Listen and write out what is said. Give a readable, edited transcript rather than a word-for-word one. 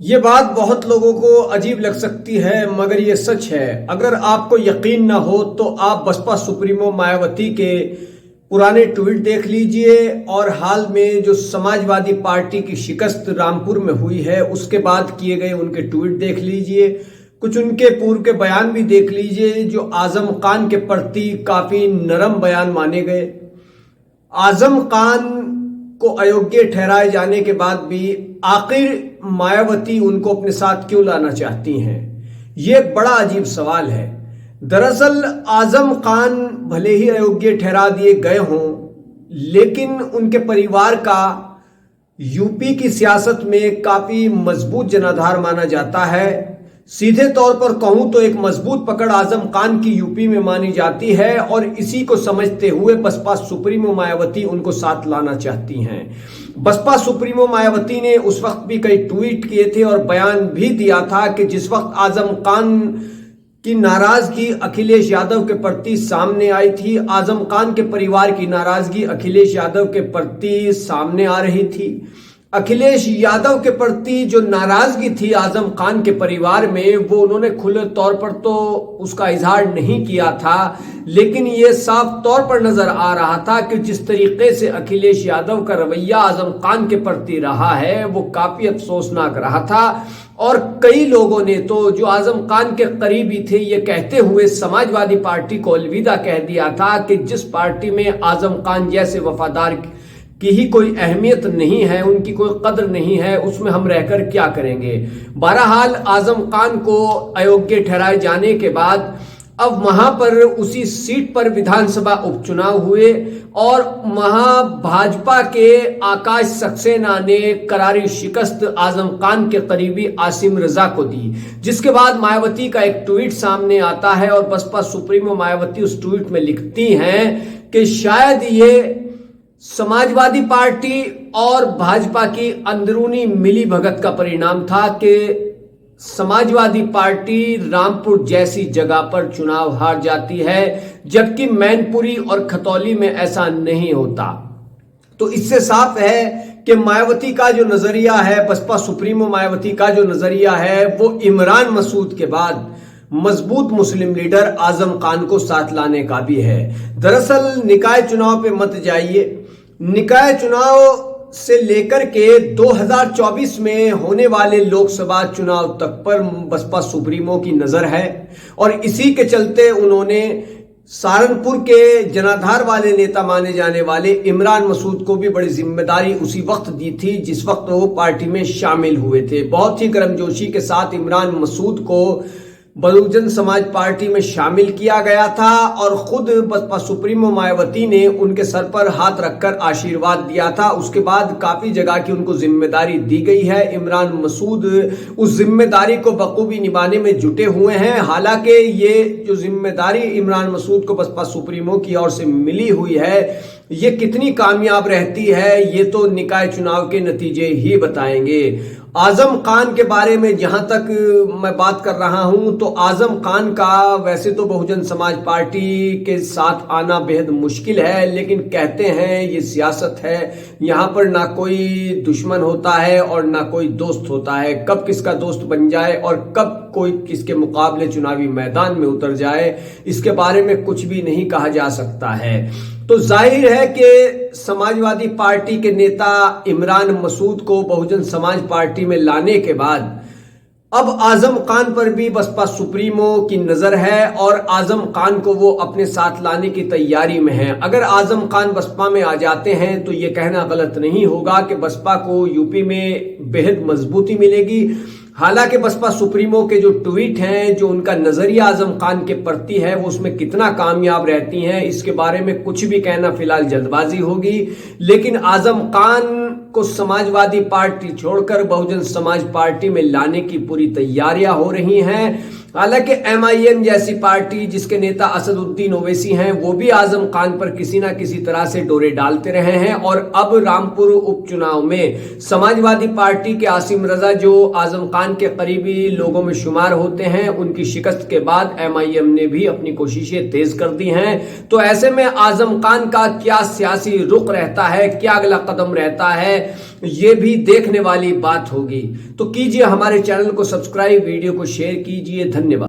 ये बात बहुत लोगों को अजीब लग सकती है, मगर ये सच है। अगर आपको यकीन ना हो तो आप बसपा सुप्रीमो मायावती के पुराने ट्वीट देख लीजिए और हाल में जो समाजवादी पार्टी की शिकस्त रामपुर में हुई है उसके बाद किए गए उनके ट्वीट देख लीजिए। कुछ उनके पूर्व के बयान भी देख लीजिए जो आजम खान के प्रति काफी नरम बयान माने गए। आजम खान को अयोग्य ठहराए जाने के बाद भी आखिर मायावती उनको अपने साथ क्यों लाना चाहती हैं, ये बड़ा अजीब सवाल है। दरअसल आजम खान भले ही अयोग्य ठहरा दिए गए हों, लेकिन उनके परिवार का यूपी की सियासत में काफी मजबूत जनाधार माना जाता है। सीधे तौर पर कहूं तो एक मजबूत पकड़ आजम खान की यूपी में मानी जाती है और इसी को समझते हुए बसपा सुप्रीमो मायावती उनको साथ लाना चाहती हैं। बसपा सुप्रीमो मायावती ने उस वक्त भी कई ट्वीट किए थे और बयान भी दिया था कि जिस वक्त आजम खान की नाराजगी अखिलेश यादव के प्रति सामने आई थी, आजम खान के परिवार की नाराजगी अखिलेश यादव के प्रति सामने आ रही थी। अखिलेश यादव के प्रति जो नाराजगी थी आजम खान के परिवार में, वो उन्होंने खुले तौर पर तो उसका इजहार नहीं किया था, लेकिन ये साफ तौर पर नजर आ रहा था कि जिस तरीके से अखिलेश यादव का रवैया आजम खान के प्रति रहा है वो काफी अफसोसनाक रहा था। और कई लोगों ने तो जो आजम खान के करीबी थे ये कहते हुए समाजवादी पार्टी को अलविदा कह दिया था कि जिस पार्टी में आजम खान जैसे वफादार की ही कोई अहमियत नहीं है, उनकी कोई कदर नहीं है, उसमें हम रहकर क्या करेंगे। बहरहाल आजम खान को अयोग्य ठहराए जाने के बाद अब वहां पर उसी सीट पर विधानसभा उपचुनाव हुए और वहां भाजपा के आकाश सक्सेना ने करारी शिकस्त आजम खान के करीबी आसिम रजा को दी, जिसके बाद मायावती का एक ट्वीट सामने आता है और बसपा सुप्रीमो मायावती उस ट्वीट में लिखती हैं कि शायद ये समाजवादी पार्टी और भाजपा की अंदरूनी मिली भगत का परिणाम था कि समाजवादी पार्टी रामपुर जैसी जगह पर चुनाव हार जाती है, जबकि मैनपुरी और खतौली में ऐसा नहीं होता। तो इससे साफ है कि मायावती का जो नजरिया है, बसपा सुप्रीमो मायावती का जो नजरिया है, वो इमरान मसूद के बाद मजबूत मुस्लिम लीडर आजम खान को साथ लाने का भी है। दरअसल निकाय चुनाव पे मत जाइए, निकाय चुनाव से लेकर के 2024 में होने वाले लोकसभा चुनाव तक पर बसपा सुप्रीमो की नजर है और इसी के चलते उन्होंने सहारनपुर के जनाधार वाले नेता माने जाने वाले इमरान मसूद को भी बड़ी जिम्मेदारी उसी वक्त दी थी जिस वक्त वो पार्टी में शामिल हुए थे। बहुत ही गर्मजोशी के साथ इमरान मसूद को बहुजन समाज पार्टी में शामिल किया गया था और खुद बसपा सुप्रीमो मायावती ने उनके सर पर हाथ रखकर आशीर्वाद दिया था। उसके बाद काफी जगह की उनको जिम्मेदारी दी गई है। इमरान मसूद उस जिम्मेदारी को बखूबी निभाने में जुटे हुए हैं। हालांकि ये जो जिम्मेदारी इमरान मसूद को बसपा सुप्रीमो की ओर से मिली हुई है, ये कितनी कामयाब रहती है ये तो निकाय चुनाव के नतीजे ही बताएंगे। आजम खान के बारे में जहां तक मैं बात कर रहा हूं तो आजम खान का वैसे तो बहुजन समाज पार्टी के साथ आना बेहद मुश्किल है, लेकिन कहते हैं ये सियासत है, यहां पर ना कोई दुश्मन होता है और ना कोई दोस्त होता है। कब किसका दोस्त बन जाए और कब कोई किसके मुकाबले चुनावी मैदान में उतर जाए, इसके बारे में कुछ भी नहीं कहा जा सकता है। तो जाहिर है कि समाजवादी पार्टी के नेता इमरान मसूद को बहुजन समाज पार्टी में लाने के बाद अब आजम खान पर भी बसपा सुप्रीमो की नजर है और आजम खान को वो अपने साथ लाने की तैयारी में है। अगर आजम खान बसपा में आ जाते हैं तो ये कहना गलत नहीं होगा कि बसपा को यूपी में बेहद मजबूती मिलेगी। हालांकि बसपा सुप्रीमो के जो ट्वीट हैं, जो उनका नजरिया आजम खान के प्रति है, वो उसमें कितना कामयाब रहती हैं इसके बारे में कुछ भी कहना फिलहाल जल्दबाजी होगी। लेकिन आजम खान को समाजवादी पार्टी छोड़कर बहुजन समाज पार्टी में लाने की पूरी तैयारियां हो रही हैं। हालांकि MIM जैसी पार्टी जिसके नेता असदुद्दीन ओवैसी हैं, वो भी आजम खान पर किसी ना किसी तरह से डोरे डालते रहे हैं और अब रामपुर उपचुनाव में समाजवादी पार्टी के आसिम रजा जो आजम खान के करीबी लोगों में शुमार होते हैं, उनकी शिकस्त के बाद MIM ने भी अपनी कोशिशें तेज कर दी हैं। तो ऐसे में आजम खान का क्या सियासी रुख रहता है, क्या अगला कदम रहता है, ये भी देखने वाली बात होगी। तो कीजिए हमारे चैनल को सब्सक्राइब, वीडियो को शेयर कीजिए। धन्यवाद।